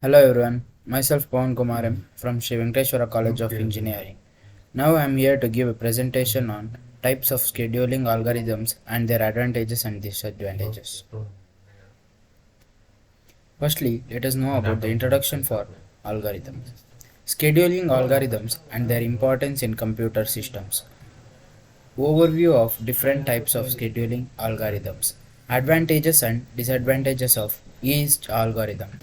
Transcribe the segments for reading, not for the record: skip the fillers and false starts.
Hello everyone, myself Pawan Kumaram from Sri Venkateshwara College of Engineering. Now I am here to give a presentation on types of scheduling algorithms and their advantages and disadvantages. Firstly, let us know about the introduction for algorithms. Scheduling algorithms and their importance in computer systems. Overview of different types of scheduling algorithms. Advantages and disadvantages of each algorithm.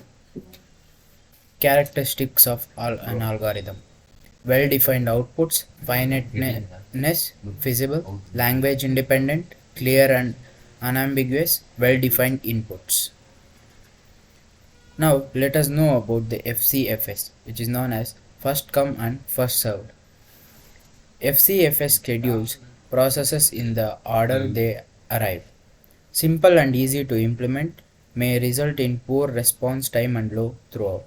Characteristics of an algorithm. Well-defined outputs, finiteness, feasible, language independent, clear and unambiguous, well-defined inputs. Now let us know about the FCFS, which is known as first come and first served. FCFS schedules processes in the order they arrive. Simple and easy to implement, may result in poor response time and low throughput.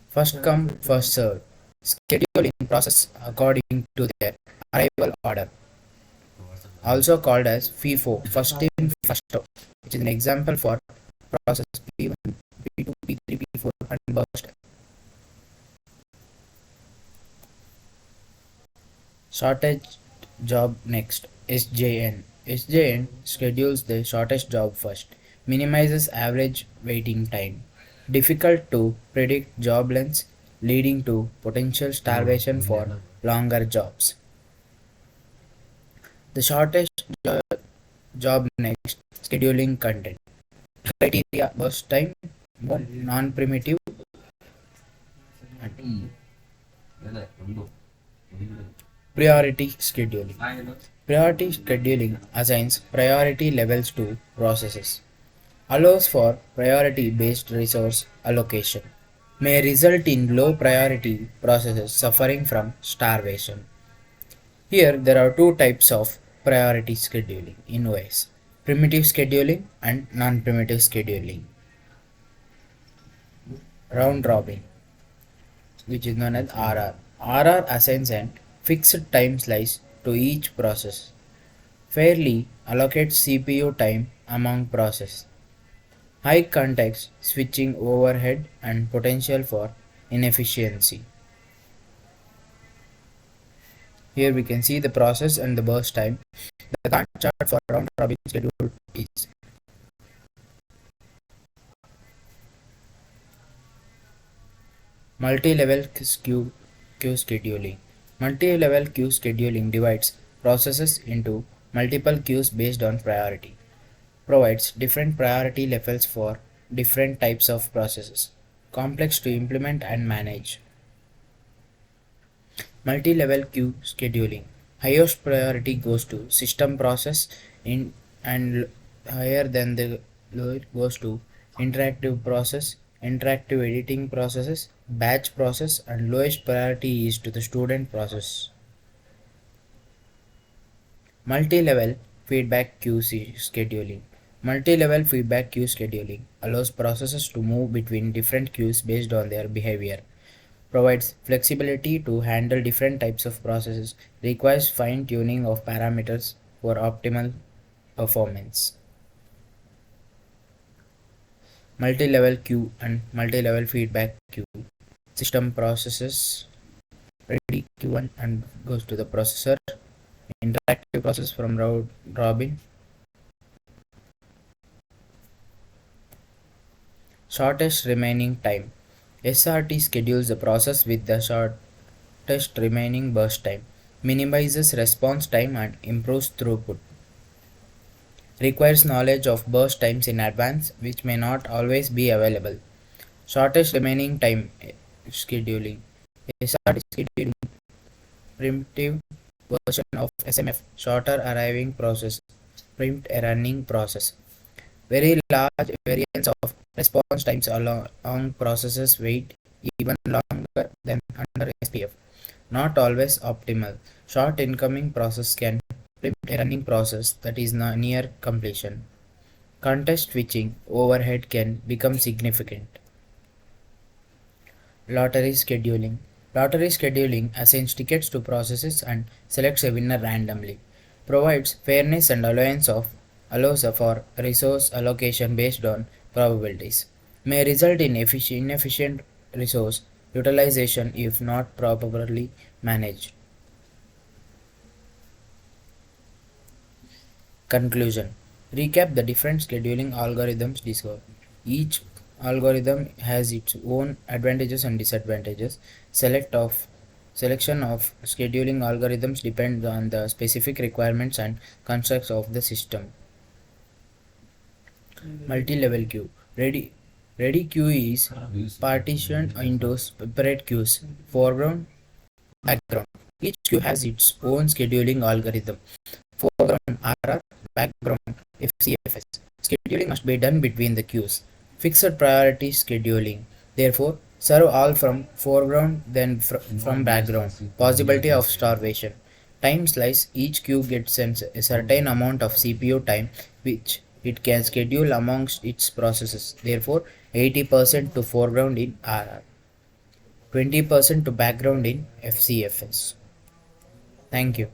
First come, first served. Scheduling process according to their arrival order, also called as FIFO, first in, first out, which is an example for process P1, P2, P3, P4, and burst. Shortest job next, SJN. SJN schedules the shortest job first, minimizes average waiting time. Difficult to predict job lengths, leading to potential starvation for longer jobs. The shortest job next, scheduling content. Criteria burst time, non-primitive, priority scheduling. Priority scheduling assigns priority levels to processes, allows for priority based resource allocation, may result in low priority processes suffering from starvation. Here there are two types of priority scheduling in OS: primitive scheduling and non-primitive scheduling. Round robin, which is known as RR. RR assigns an fixed time slice to each process, fairly allocates CPU time among processes, high context switching overhead and potential for inefficiency. Here we can see the process and the burst time. The Gantt chart for round robin schedule is multi-level queue scheduling. Multi-level queue scheduling divides processes into multiple queues based on priority, provides different priority levels for different types of processes, complex to implement and manage. Multi-level queue scheduling. Highest priority goes to system process in and higher than the lower goes to interactive process, interactive editing processes, batch process, and lowest priority is to the student process. Multi-level feedback queue scheduling. Multi-level feedback queue scheduling allows processes to move between different queues based on their behavior, provides flexibility to handle different types of processes, requires fine-tuning of parameters for optimal performance. Multi-level queue and multi-level feedback queue. System processes ready Q1 and goes to the processor. Interactive process from round robin. Shortest remaining time. SRT schedules the process with the shortest remaining burst time, minimizes response time and improves throughput. Requires knowledge of burst times in advance, which may not always be available. Shortest remaining time scheduling. SRT scheduling primitive version of SMF, shorter arriving process, prompt running process. Very large variance of response times along processes wait even longer than under SPF. Not always optimal. Short incoming process can prompt a running process that is near completion. Context switching overhead can become significant. Lottery scheduling. Lottery scheduling assigns tickets to processes and selects a winner randomly. Provides fairness and allows for resource allocation based on probabilities. may result in inefficient resource utilization if not properly managed. Conclusion. Recap the different scheduling algorithms discussed. Each algorithm has its own advantages and disadvantages. Selection of scheduling algorithms depends on the specific requirements and constructs of the system. Multi-level queue. Ready queue is partitioned into separate queues, foreground, background. Each queue has its own scheduling algorithm. Foreground RR, background FCFS. Scheduling must be done between the queues. Fixed priority scheduling. Therefore, serve all from foreground then from background. Possibility of starvation. Time slice. Each queue gets a certain amount of CPU time which it can schedule amongst its processes. Therefore, 80% to foreground in RR, 20% to background in FCFS. Thank you.